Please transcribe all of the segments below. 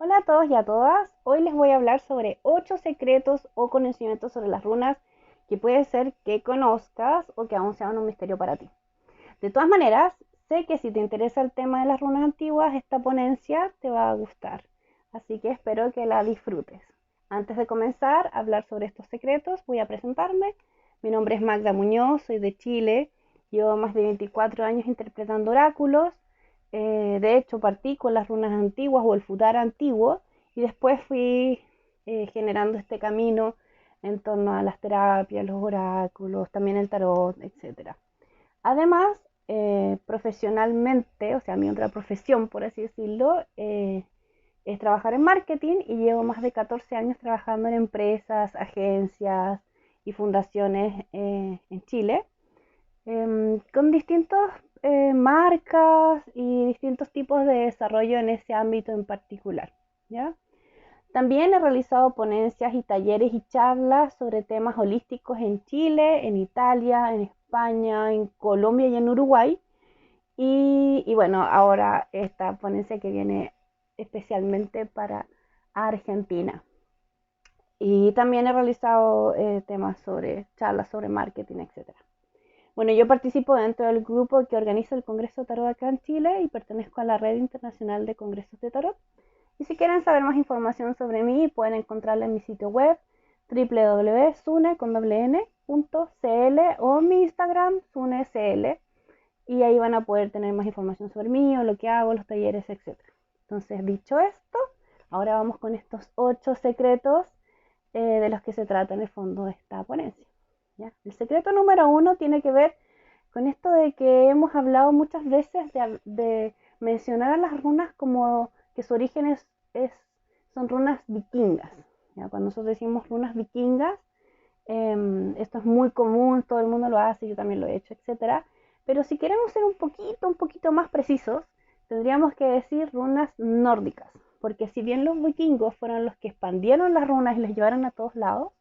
Hola a todos y a todas. Hoy les voy a hablar sobre 8 secretos o conocimientos sobre las runas que puede ser que conozcas o que aún sean un misterio para ti. De todas maneras, sé que si te interesa el tema de las runas antiguas, esta ponencia te va a gustar. Así que espero que la disfrutes. Antes de comenzar a hablar sobre estos secretos, voy a presentarme. Mi nombre es Magda Muñoz, soy de Chile. Llevo más de 24 años interpretando oráculos. De hecho, partí con las runas antiguas o el futar antiguo y después fui generando este camino en torno a las terapias, los oráculos, también el tarot, etcétera. Además, profesionalmente, o sea, mi otra profesión, por así decirlo, es trabajar en marketing y llevo más de 14 años trabajando en empresas, agencias y fundaciones en Chile, con distintas marcas y distintos tipos de desarrollo en ese ámbito en particular, ¿ya? También he realizado ponencias y talleres y charlas sobre temas holísticos en Chile, en Italia, en España, en Colombia y en Uruguay. Y bueno, ahora esta ponencia que viene especialmente para Argentina. Y también he realizado temas sobre charlas sobre marketing, etcétera. Bueno, yo participo dentro del grupo que organiza el Congreso de Tarot acá en Chile y pertenezco a la Red Internacional de Congresos de Tarot. Y si quieren saber más información sobre mí, pueden encontrarla en mi sitio web www.sune.cl o en mi Instagram sunecl, y ahí van a poder tener más información sobre mí o lo que hago, los talleres, etc. Entonces, dicho esto, ahora vamos con estos 8 secretos de los que se trata en el fondo de esta ponencia. ¿Ya? El secreto número 1 tiene que ver con esto de que hemos hablado muchas veces de mencionar a las runas como que su origen son runas vikingas. ¿Ya? Cuando nosotros decimos runas vikingas, esto es muy común, todo el mundo lo hace, yo también lo he hecho, etcétera. Pero si queremos ser un poquito más precisos, tendríamos que decir runas nórdicas, porque si bien los vikingos fueron los que expandieron las runas y las llevaron a todos lados,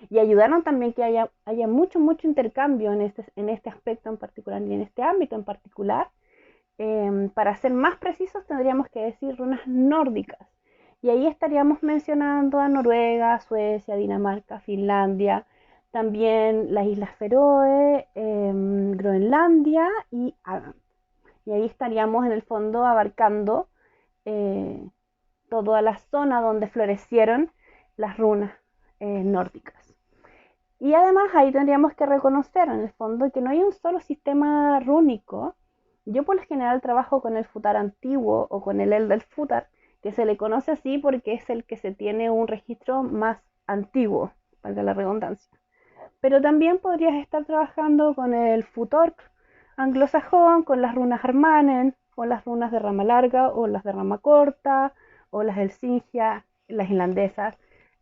y ayudaron también que haya mucho intercambio en este aspecto en particular y en este ámbito en particular, para ser más precisos tendríamos que decir runas nórdicas. Y ahí estaríamos mencionando a Noruega, Suecia, Dinamarca, Finlandia, también las Islas Feroe, Groenlandia y Agan. Y ahí estaríamos en el fondo abarcando eh, toda la zona donde florecieron las runas nórdicas. Y además ahí tendríamos que reconocer en el fondo que no hay un solo sistema rúnico. Yo por lo general trabajo con el futar antiguo o con el Eldel futar, que se le conoce así porque es el que se tiene un registro más antiguo, valga la redundancia. Pero también podrías estar trabajando con el futor anglosajón, con las runas Harmanen, o las runas de rama larga, o las de rama corta, o las Helsingia, las irlandesas,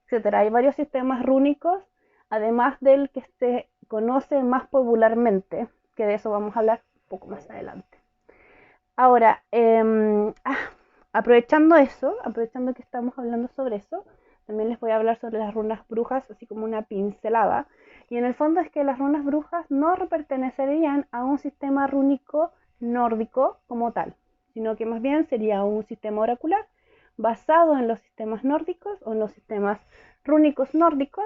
etcétera. Hay varios sistemas rúnicos, además del que se conoce más popularmente, que de eso vamos a hablar un poco más adelante. Ahora, aprovechando que estamos hablando sobre eso, también les voy a hablar sobre las runas brujas, así como una pincelada. Y en el fondo es que las runas brujas no pertenecerían a un sistema rúnico nórdico como tal, sino que más bien sería un sistema oracular basado en los sistemas nórdicos o en los sistemas rúnicos nórdicos,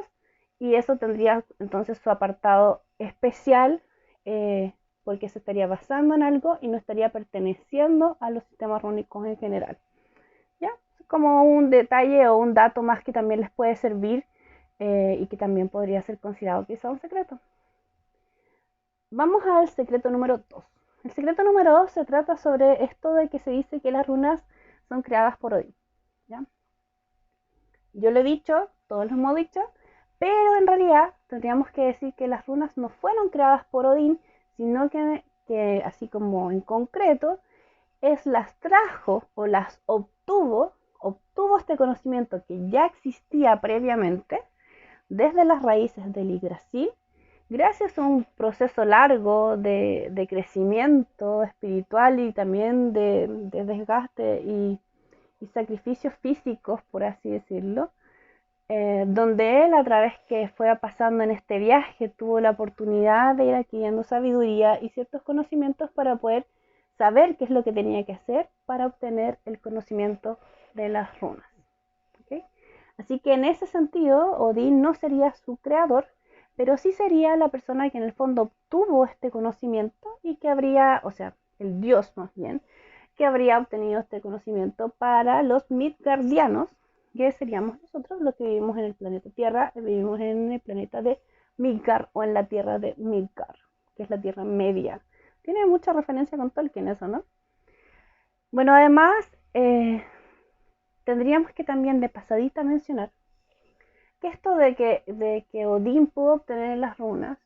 y eso tendría entonces su apartado especial, porque se estaría basando en algo y no estaría perteneciendo a los sistemas rúnicos en general. ¿Ya? Como un detalle o un dato más que también les puede servir, y que también podría ser considerado quizá un secreto. Vamos al secreto número 2. El secreto número 2 se trata sobre esto de que se dice que las runas son creadas por Odín. ¿Ya? Yo lo he dicho, todos lo hemos dicho, pero en realidad tendríamos que decir que las runas no fueron creadas por Odín, sino que así como en concreto, las trajo o las obtuvo este conocimiento que ya existía previamente desde las raíces del Yggdrasil, gracias a un proceso largo de crecimiento espiritual y también de desgaste y sacrificios físicos, por así decirlo, donde él, a través que fue pasando en este viaje, tuvo la oportunidad de ir adquiriendo sabiduría y ciertos conocimientos para poder saber qué es lo que tenía que hacer para obtener el conocimiento de las runas. Así que en ese sentido, Odín no sería su creador, pero sí sería la persona que en el fondo obtuvo este conocimiento y que habría, o sea, el dios más bien, que habría obtenido este conocimiento para los midgardianos, que seríamos nosotros los que vivimos en el planeta Tierra, vivimos en el planeta de Midgard o en la tierra de Midgard, que es la Tierra Media. Tiene mucha referencia con Tolkien eso, ¿no? Bueno, además, tendríamos que también de pasadita mencionar que esto de que Odín pudo obtener las runas,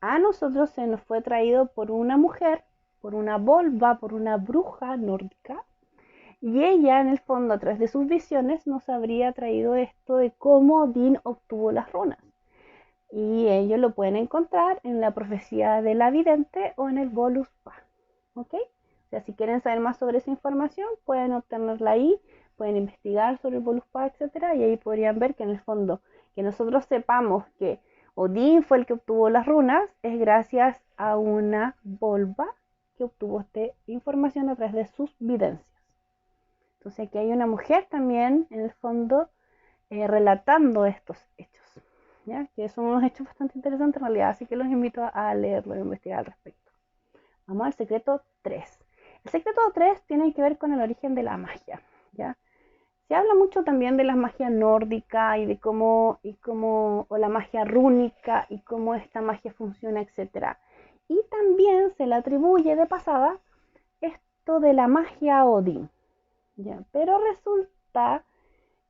a nosotros se nos fue traído por una mujer, por una volva, por una bruja nórdica, y ella en el fondo a través de sus visiones nos habría traído esto de cómo Odín obtuvo las runas. Y ellos lo pueden encontrar en la profecía de la vidente o en el Voluspa. ¿Ok? O sea, si quieren saber más sobre esa información, pueden obtenerla ahí, pueden investigar sobre el Voluspa, etcétera, y ahí podrían ver que en el fondo, que nosotros sepamos que Odín fue el que obtuvo las runas, es gracias a una volva que obtuvo esta información a través de sus videncias. Entonces aquí hay una mujer también, en el fondo, relatando estos hechos, ¿ya? Que son unos hechos bastante interesantes en realidad, así que los invito a leerlo e investigar al respecto. Vamos al secreto 3. El secreto 3 tiene que ver con el origen de la magia, ¿ya? Se habla mucho también de la magia nórdica y de cómo, o la magia rúnica y cómo esta magia funciona, etc. Y también se le atribuye de pasada esto de la magia a Odín, ¿ya? Pero resulta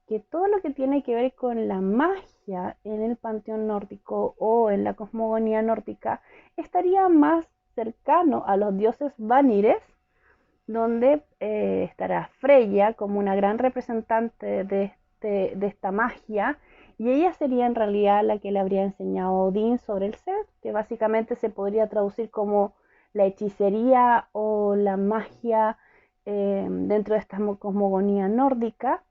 que todo lo que tiene que ver con la magia en el panteón nórdico o en la cosmogonía nórdica estaría más cercano a los dioses vanires, donde estará Freya como una gran representante de esta magia, y ella sería en realidad la que le habría enseñado a Odín sobre el ser, que básicamente se podría traducir como la hechicería o la magia dentro de esta cosmogonía nórdica,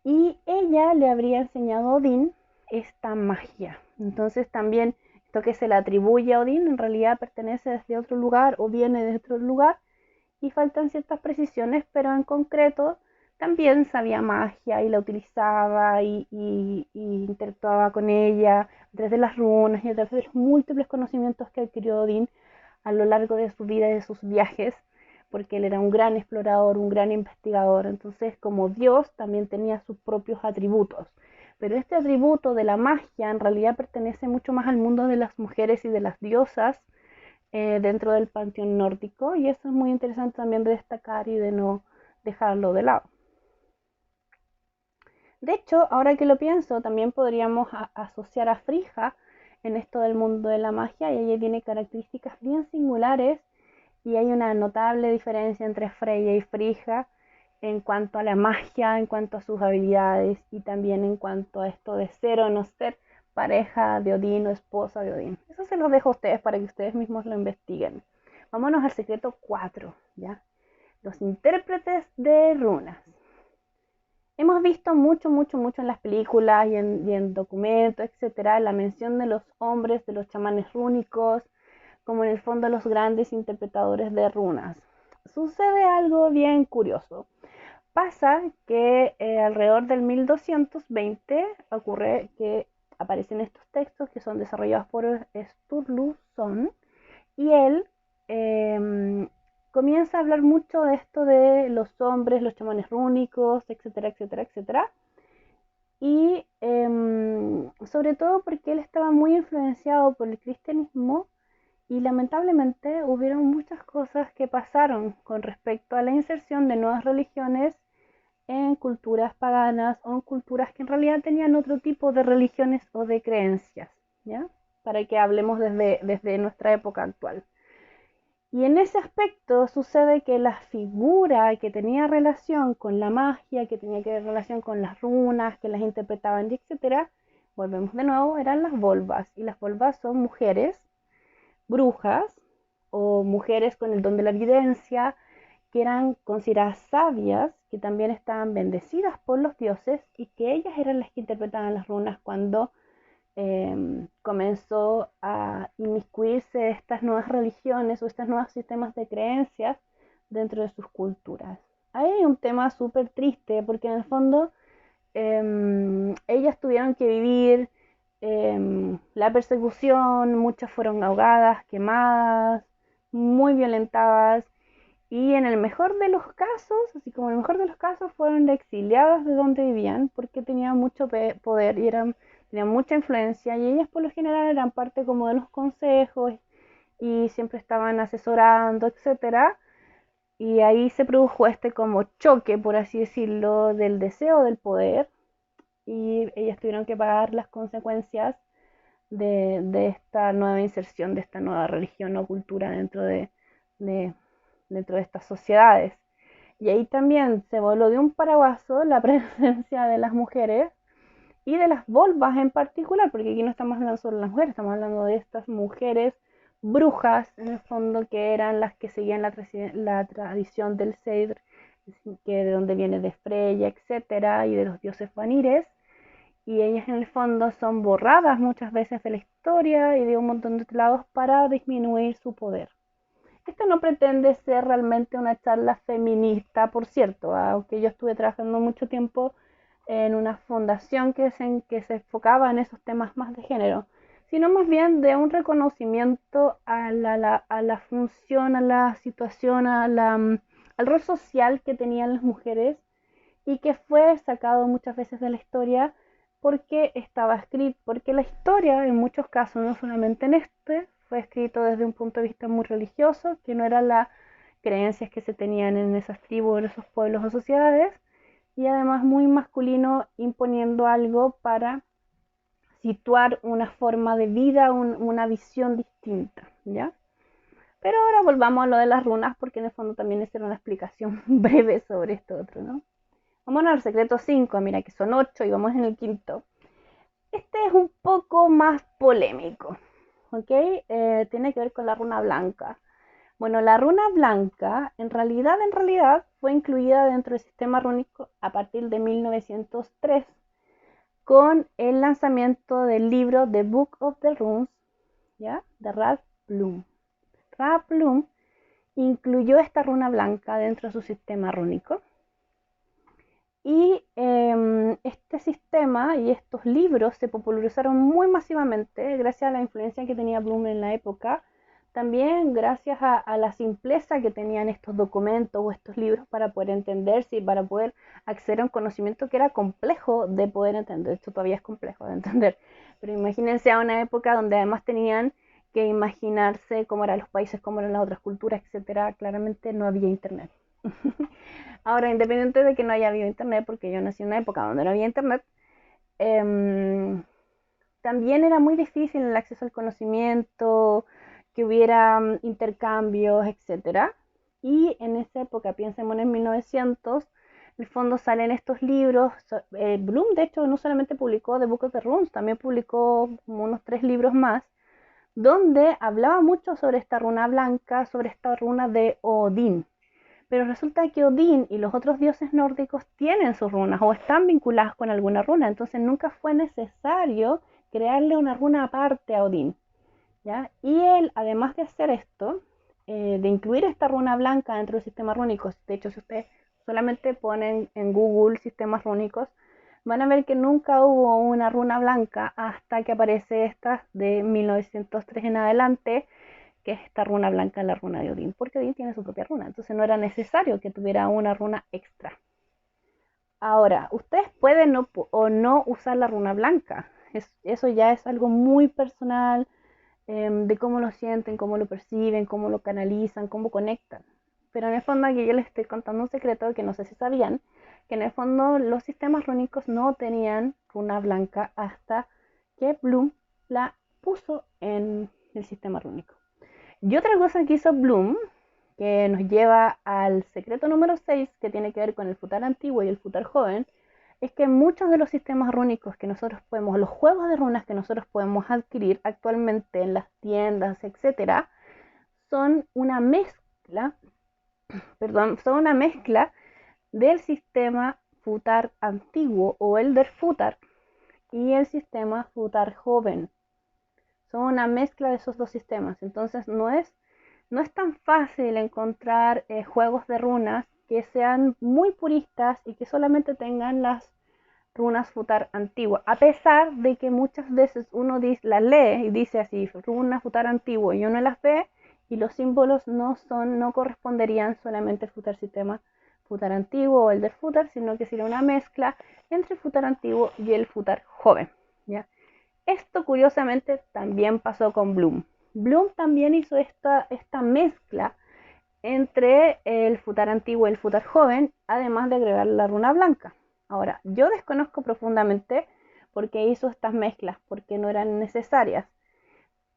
y ella le habría enseñado a Odín esta magia. Entonces también esto que se le atribuye a Odín en realidad pertenece desde otro lugar o viene de otro lugar, y faltan ciertas precisiones, pero en concreto también sabía magia y la utilizaba y interactuaba con ella a través de las runas y a través de los múltiples conocimientos que adquirió Odín a lo largo de su vida y de sus viajes, porque él era un gran explorador, un gran investigador. Entonces, como Dios, también tenía sus propios atributos. Pero este atributo de la magia en realidad pertenece mucho más al mundo de las mujeres y de las diosas dentro del panteón nórdico, y eso es muy interesante también de destacar y de no dejarlo de lado. De hecho, ahora que lo pienso, también podríamos asociar a Frigga en esto del mundo de la magia, y ella tiene características bien singulares, y hay una notable diferencia entre Freya y Frigga en cuanto a la magia, en cuanto a sus habilidades y también en cuanto a esto de ser o no ser pareja de Odín o esposa de Odín. Eso se lo dejo a ustedes para que ustedes mismos lo investiguen. Vámonos al secreto 4, ¿ya? Los intérpretes de runas. Hemos visto mucho en las películas y en documentos, etcétera, la mención de los hombres, de los chamanes rúnicos, como en el fondo los grandes interpretadores de runas. Sucede algo bien curioso. Pasa que alrededor del 1220 ocurre que aparecen estos textos que son desarrollados por Sturluson, y él comienza a hablar mucho de esto de los hombres, los chamanes rúnicos, etcétera, etcétera, etcétera. Y sobre todo porque él estaba muy influenciado por el cristianismo, y lamentablemente hubieron muchas cosas que pasaron con respecto a la inserción de nuevas religiones en culturas paganas o en culturas que en realidad tenían otro tipo de religiones o de creencias, ¿ya? Para que hablemos desde nuestra época actual. Y en ese aspecto sucede que la figura que tenía relación con la magia, que tenía que ver relación con las runas, que las interpretaban, etc., volvemos de nuevo, eran las volvas. Y las volvas son mujeres, brujas, o mujeres con el don de la evidencia, que eran consideradas sabias, que también estaban bendecidas por los dioses, y que ellas eran las que interpretaban las runas cuando comenzó a inmiscuirse estas nuevas religiones o estos nuevos sistemas de creencias dentro de sus culturas. Ahí hay un tema súper triste, porque en el fondo ellas tuvieron que vivir la persecución, muchas fueron ahogadas, quemadas, muy violentadas, y en el mejor de los casos, así como en el mejor de los casos, fueron exiliadas de donde vivían porque tenían mucho poder y tenían mucha influencia, y ellas por lo general eran parte como de los consejos y siempre estaban asesorando, etcétera. Y ahí se produjo este como choque, por así decirlo, del deseo del poder, y ellas tuvieron que pagar las consecuencias de esta nueva inserción, de esta nueva religión o cultura de, dentro de estas sociedades. Y ahí también se voló de un paraguaso la presencia de las mujeres y de las volvas en particular, porque aquí no estamos hablando solo de las mujeres, estamos hablando de estas mujeres brujas, en el fondo, que eran las que seguían la tradición del Seidr, que de donde viene de Freya, etcétera, y de los dioses vanires, y ellas en el fondo son borradas muchas veces de la historia y de un montón de lados para disminuir su poder. Esto no pretende ser realmente una charla feminista, por cierto, aunque yo estuve trabajando mucho tiempo en una fundación que se enfocaba en esos temas más de género, sino más bien de un reconocimiento a la función, a la situación, al rol social que tenían las mujeres, y que fue sacado muchas veces de la historia porque estaba escrito, porque la historia en muchos casos, no solamente en este, fue escrito desde un punto de vista muy religioso, que no eran las creencias que se tenían en esas tribus, en esos pueblos o sociedades, y además muy masculino, imponiendo algo para situar una forma de vida, una visión distinta, ¿ya? Pero ahora volvamos a lo de las runas, porque en el fondo también es una explicación breve sobre esto otro, ¿no? Vámonos al secreto 5, mira que son 8 y vamos en el quinto. Este es un poco más polémico, ¿ok? Tiene que ver con la runa blanca. Bueno, la runa blanca en realidad fue incluida dentro del sistema rúnico a partir de 1903 con el lanzamiento del libro The Book of the Runes, ¿ya? De Ralph Bloom. Ralph Bloom incluyó esta runa blanca dentro de su sistema rúnico. Y este sistema y estos libros se popularizaron muy masivamente gracias a la influencia que tenía Bloom en la época, también gracias a la simpleza que tenían estos documentos o estos libros para poder entenderse y para poder acceder a un conocimiento que era complejo de poder entender. Esto todavía es complejo de entender, pero imagínense a una época donde además tenían que imaginarse cómo eran los países, cómo eran las otras culturas, etcétera. Claramente no había internet. Ahora, independiente de que no haya habido internet, porque yo nací en una época donde no había internet, también era muy difícil el acceso al conocimiento, que hubiera intercambios, etcétera. Y en esa época, piénsemos en 1900, en el fondo salen estos libros. Bloom, de hecho, no solamente publicó The Book of the Runes, también publicó unos 3 libros más, donde hablaba mucho sobre esta runa blanca, sobre esta runa de Odín. Pero resulta que Odín y los otros dioses nórdicos tienen sus runas o están vinculados con alguna runa, entonces nunca fue necesario crearle una runa aparte a Odín, ¿ya? Y él, además de hacer esto, de incluir esta runa blanca dentro del sistema rúnico, de hecho, si ustedes solamente ponen en Google sistemas rúnicos, van a ver que nunca hubo una runa blanca hasta que aparece esta de 1903 en adelante, que es esta runa blanca, la runa de Odín, porque Odín tiene su propia runa, entonces no era necesario que tuviera una runa extra. Ahora, ustedes pueden o no usar la runa blanca, eso ya es algo muy personal, de cómo lo sienten, cómo lo perciben, cómo lo canalizan, cómo conectan. Pero en el fondo aquí yo les estoy contando un secreto que no sé si sabían, que en el fondo los sistemas rúnicos no tenían runa blanca hasta que Bloom la puso en el sistema rúnico. Y otra cosa que hizo Bloom, que nos lleva al secreto número 6, que tiene que ver con el futar antiguo y el futar joven, es que muchos de los sistemas rúnicos que nosotros podemos, los juegos de runas que nosotros podemos adquirir actualmente en las tiendas, etcétera, son una mezcla, son una mezcla del sistema futar antiguo o Elder Futar y el sistema futar joven. Son una mezcla de esos dos sistemas. Entonces no es tan fácil encontrar juegos de runas que sean muy puristas y que solamente tengan las runas futar antiguas, a pesar de que muchas veces uno las lee y dice así, runas futar antiguo, y uno las ve y los símbolos no corresponderían solamente al futar sistema futar antiguo o el del futar, sino que sería una mezcla entre el futar antiguo y el futar joven, ¿ya? Esto curiosamente también pasó con Bloom. Bloom también hizo esta mezcla entre el futar antiguo y el futar joven, además de agregar la runa blanca. Ahora, yo desconozco profundamente por qué hizo estas mezclas, porque no eran necesarias,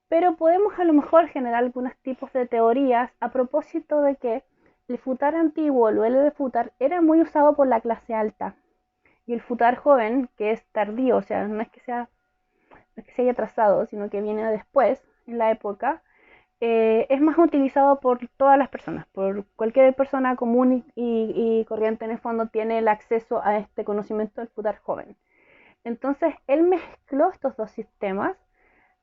pero podemos a lo mejor generar algunos tipos de teorías a propósito de que el futar antiguo, el duelo de futar, era muy usado por la clase alta, y el futar joven, que es tardío, o sea, no es que se haya trazado, sino que viene después, en la época, es más utilizado por todas las personas, por cualquier persona común y corriente en el fondo tiene el acceso a este conocimiento del futar joven. Entonces él mezcló estos dos sistemas.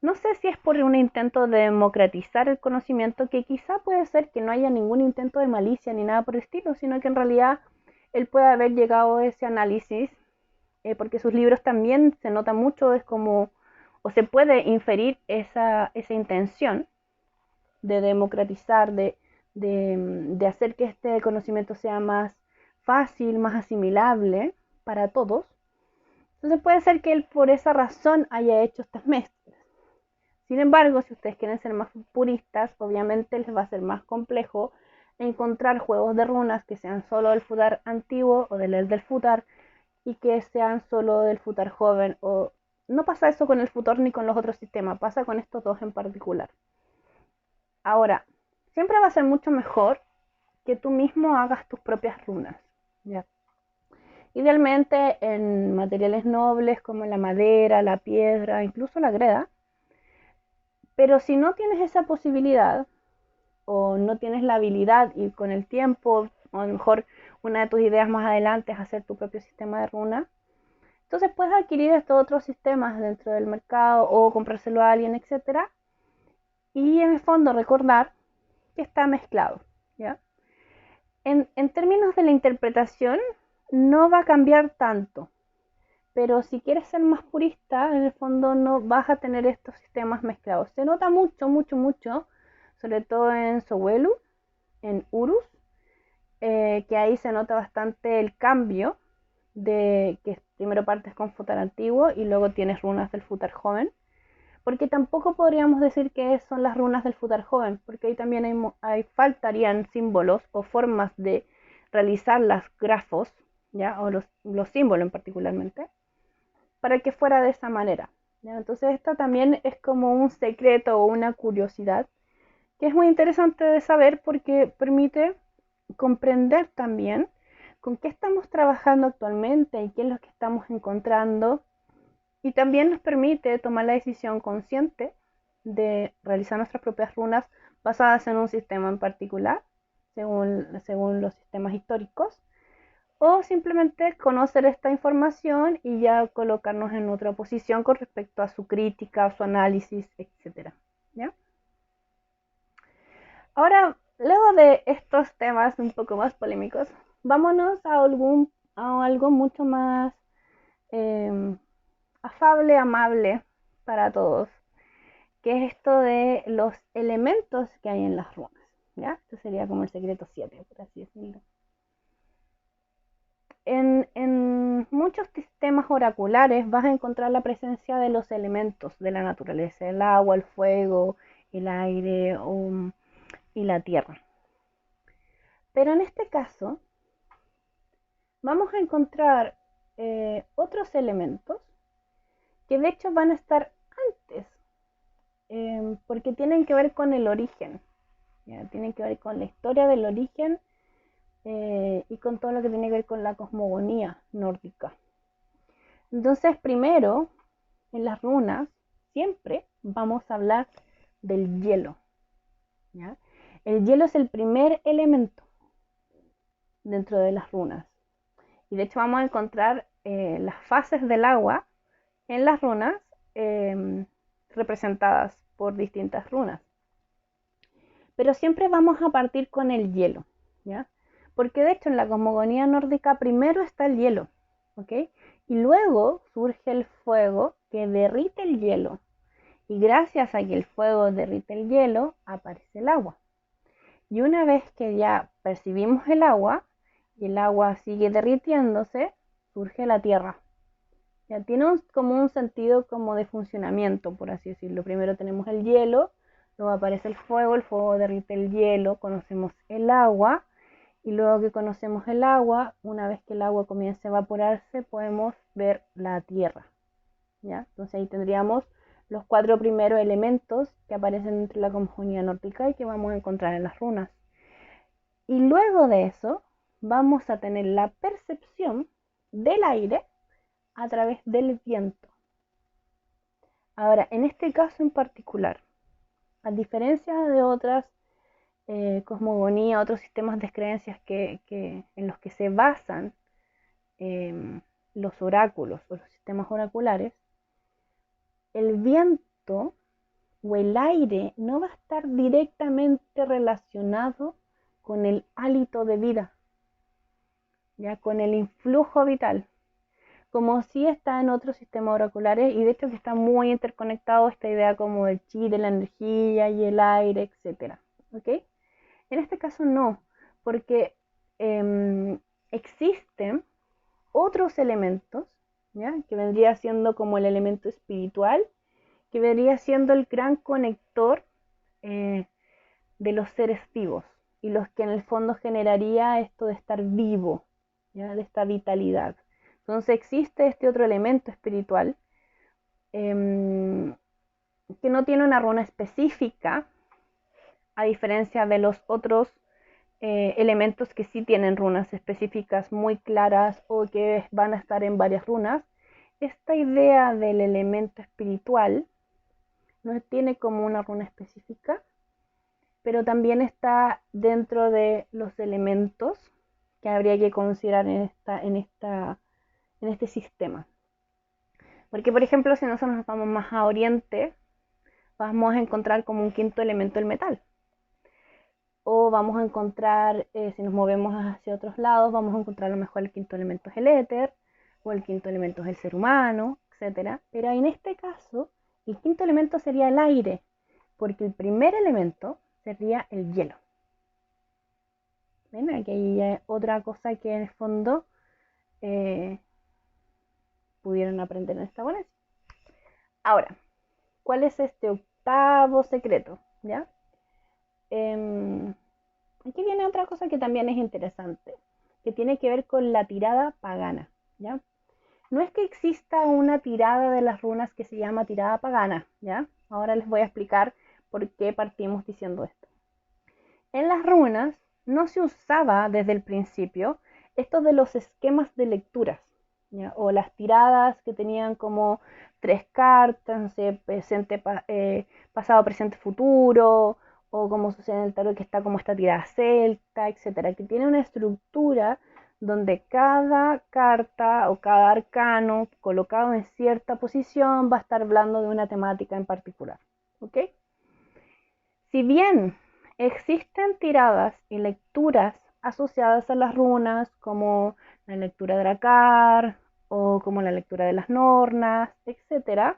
No sé si es por un intento de democratizar el conocimiento, que quizá puede ser que no haya ningún intento de malicia ni nada por el estilo, sino que en realidad él puede haber llegado a ese análisis, porque sus libros también se nota mucho, es como, o se puede inferir esa intención de democratizar, de hacer que este conocimiento sea más fácil, más asimilable para todos. Entonces puede ser que él por esa razón haya hecho estas mezclas. Sin embargo, si ustedes quieren ser más puristas, obviamente les va a ser más complejo encontrar juegos de runas que sean solo del futar antiguo o del futar y que sean solo del futar joven. O no pasa eso con el futar ni con los otros sistemas, pasa con estos dos en particular. Ahora, siempre va a ser mucho mejor que tú mismo hagas tus propias runas, ¿ya? Idealmente en materiales nobles como la madera, la piedra, incluso la greda. Pero si no tienes esa posibilidad o no tienes la habilidad y con el tiempo, o a lo mejor una de tus ideas más adelante es hacer tu propio sistema de runas, entonces puedes adquirir estos otros sistemas dentro del mercado o comprárselo a alguien, etcétera. Y en el fondo recordar que está mezclado, ¿ya? En términos de la interpretación, no va a cambiar tanto, pero si quieres ser más purista, en el fondo no vas a tener estos sistemas mezclados. Se nota mucho, mucho, mucho, sobre todo en Sowelu, en Urus, que ahí se nota bastante el cambio de que primero partes con futar antiguo y luego tienes runas del futar joven, porque tampoco podríamos decir que son las runas del futar joven, porque ahí también faltarían símbolos o formas de realizar las grafos, ¿ya? O los símbolos particularmente, para que fuera de esa manera, ¿ya? Entonces esto también es como un secreto o una curiosidad que es muy interesante de saber porque permite comprender también con qué estamos trabajando actualmente y qué es lo que estamos encontrando, y también nos permite tomar la decisión consciente de realizar nuestras propias runas basadas en un sistema en particular, según los sistemas históricos, o simplemente conocer esta información y ya colocarnos en otra posición con respecto a su crítica, su análisis, etc. ¿Ya? Ahora, luego de estos temas un poco más polémicos, vámonos a algo mucho más eh, afable, amable para todos, que es esto de los elementos que hay en las runas. ¿Ya? Este sería como el secreto 7, por así decirlo. En muchos sistemas oraculares vas a encontrar la presencia de los elementos de la naturaleza, el agua, el fuego, el aire y la tierra. Pero en este caso vamos a encontrar otros elementos que de hecho van a estar antes, porque tienen que ver con el origen, ¿ya? Tienen que ver con la historia del origen y con todo lo que tiene que ver con la cosmogonía nórdica. Entonces, primero, en las runas, siempre vamos a hablar del hielo, ¿ya? El hielo es el primer elemento dentro de las runas. Y de hecho vamos a encontrar las fases del agua en las runas representadas por distintas runas. Pero siempre vamos a partir con el hielo, ¿ya? Porque de hecho en la cosmogonía nórdica primero está el hielo, ¿ok? Y luego surge el fuego que derrite el hielo. Y gracias a que el fuego derrite el hielo, aparece el agua. Y una vez que ya percibimos el agua, y el agua sigue derritiéndose, surge la tierra. Ya tiene como un sentido como de funcionamiento, por así decirlo. Primero tenemos el hielo, luego aparece el fuego derrite el hielo, conocemos el agua, y luego que conocemos el agua, una vez que el agua comienza a evaporarse, podemos ver la tierra. ¿Ya? Entonces ahí tendríamos los 4 primeros elementos que aparecen entre la cosmogonía nórdica y que vamos a encontrar en las runas. Y luego de eso, vamos a tener la percepción del aire a través del viento. Ahora, en este caso en particular, a diferencia de otras cosmogonías, otros sistemas de creencias en los que se basan los oráculos o los sistemas oraculares, el viento o el aire no va a estar directamente relacionado con el hálito de vida, ya con el influjo vital, como sí está en otros sistemas oraculares, y de hecho que está muy interconectado esta idea como del chi, de la energía y el aire, etc. ¿Ok? En este caso no, porque existen otros elementos, ¿ya? Que vendría siendo como el elemento espiritual, que vendría siendo el gran conector de los seres vivos y los que en el fondo generaría esto de estar vivo, ¿ya? De esta vitalidad. Entonces existe este otro elemento espiritual que no tiene una runa específica, a diferencia de los otros elementos que sí tienen runas específicas muy claras o que van a estar en varias runas. Esta idea del elemento espiritual no tiene como una runa específica, pero también está dentro de los elementos que habría que considerar en este sistema. Porque, por ejemplo, si nosotros nos vamos más a Oriente, vamos a encontrar como un quinto elemento el metal. O vamos a encontrar, si nos movemos hacia otros lados, vamos a encontrar a lo mejor el quinto elemento es el éter, o el quinto elemento es el ser humano, etc. Pero en este caso, el quinto elemento sería el aire, porque el primer elemento sería el hielo. ¿Ven? Aquí hay otra cosa que en el fondo pudieron aprender en esta ponencia. Ahora, ¿cuál es este octavo secreto? ¿Ya? Aquí viene otra cosa que también es interesante, que tiene que ver con la tirada pagana, ¿ya? No es que exista una tirada de las runas que se llama tirada pagana, ¿ya? Ahora les voy a explicar por qué partimos diciendo esto. En las runas no se usaba desde el principio esto de los esquemas de lecturas, ¿ya? O las tiradas que tenían como 3 cartas, no sé, presente, pasado, presente, futuro, o como sucede en el tarot que está como esta tirada celta, etcétera, que tiene una estructura donde cada carta o cada arcano colocado en cierta posición va a estar hablando de una temática en particular, ¿ok? Si bien existen tiradas y lecturas asociadas a las runas, como la lectura de Drakkar o como la lectura de las Nornas, etc.,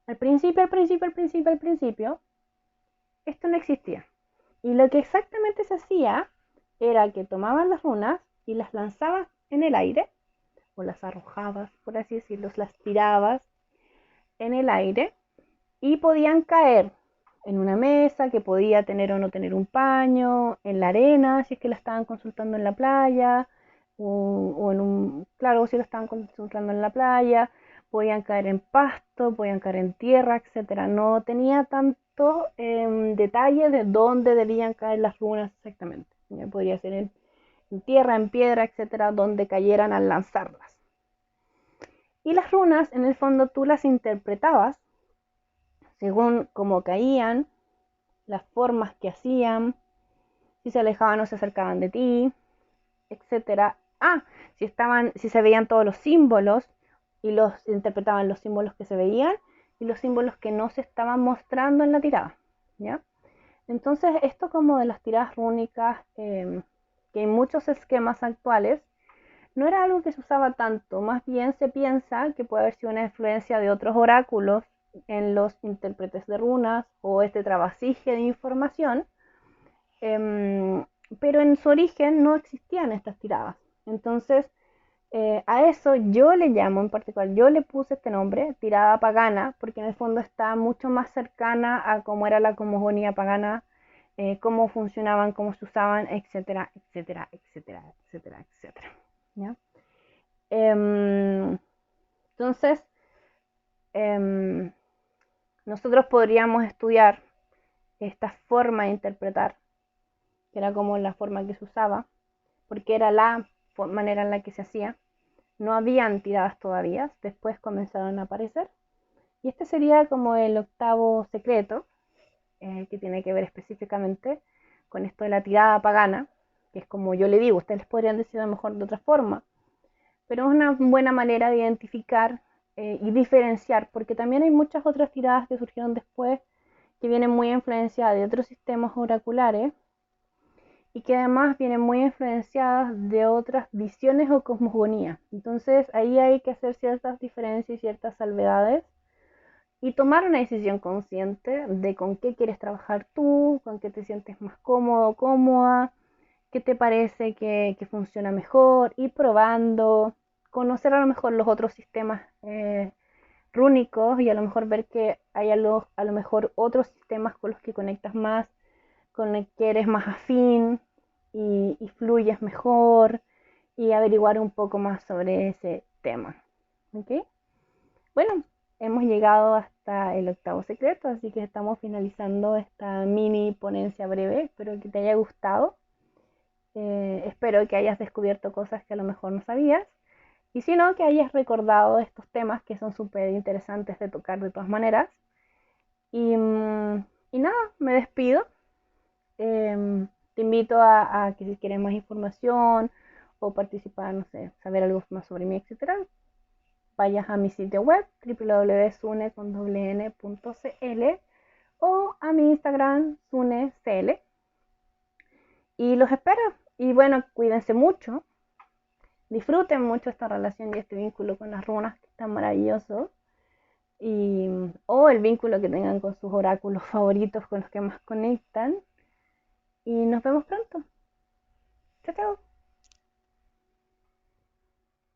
al principio, esto no existía. Y lo que exactamente se hacía era que tomaban las runas y las lanzabas en el aire, o las arrojabas, por así decirlo, las tirabas en el aire y podían caer en una mesa que podía tener o no tener un paño, en la arena, si es que la estaban consultando en la playa, o en un, claro, si la estaban consultando en la playa, podían caer en pasto, podían caer en tierra, etcétera. No tenía tanto detalle de dónde debían caer las runas exactamente. Podría ser en tierra, en piedra, etcétera, donde cayeran al lanzarlas. Y las runas, en el fondo, tú las interpretabas según cómo caían, las formas que hacían, si se alejaban o se acercaban de ti, etcétera. Si se veían todos los símbolos y los interpretaban los símbolos que se veían y los símbolos que no se estaban mostrando en la tirada, ¿ya? Entonces, esto como de las tiradas rúnicas, que en muchos esquemas actuales no era algo que se usaba tanto, más bien se piensa que puede haber sido una influencia de otros oráculos en los intérpretes de runas o este trabajillo de información, pero en su origen no existían estas tiradas. Entonces, a eso yo le llamo en particular, yo le puse este nombre, tirada pagana, porque en el fondo está mucho más cercana a cómo era la cosmogonía pagana, cómo funcionaban, cómo se usaban, etcétera, etcétera, etcétera, etcétera, etcétera. ¿Ya? Entonces, nosotros podríamos estudiar esta forma de interpretar, que era como la forma que se usaba, porque era la manera en la que se hacía. No habían tiradas todavía, después comenzaron a aparecer. Y este sería como el octavo secreto, que tiene que ver específicamente con esto de la tirada pagana, que es como yo le digo, ustedes les podrían decir a lo mejor de otra forma, pero es una buena manera de identificar y diferenciar, porque también hay muchas otras tiradas que surgieron después que vienen muy influenciadas de otros sistemas oraculares y que además vienen muy influenciadas de otras visiones o cosmogonías. Entonces ahí hay que hacer ciertas diferencias y ciertas salvedades y tomar una decisión consciente de con qué quieres trabajar tú, con qué te sientes más cómodo, cómoda, qué te parece que funciona mejor, ir probando, conocer a lo mejor los otros sistemas rúnicos y a lo mejor ver que hay a lo mejor otros sistemas con los que conectas más, con el que eres más afín y fluyes mejor y averiguar un poco más sobre ese tema. ¿Ok? Bueno, hemos llegado hasta el octavo secreto, así que estamos finalizando esta mini ponencia breve. Espero que te haya gustado. Espero que hayas descubierto cosas que a lo mejor no sabías. Y si no, que hayas recordado estos temas que son súper interesantes de tocar de todas maneras. Y nada, me despido. Te invito a que si quieres más información o participar, no sé, saber algo más sobre mí, etcétera, vayas a mi sitio web www.sune.cl o a mi Instagram sunecl y los espero. Y bueno, cuídense mucho, disfruten mucho esta relación y este vínculo con las runas que es tan maravilloso, o el vínculo que tengan con sus oráculos favoritos con los que más conectan. Y nos vemos pronto. Chao, chao.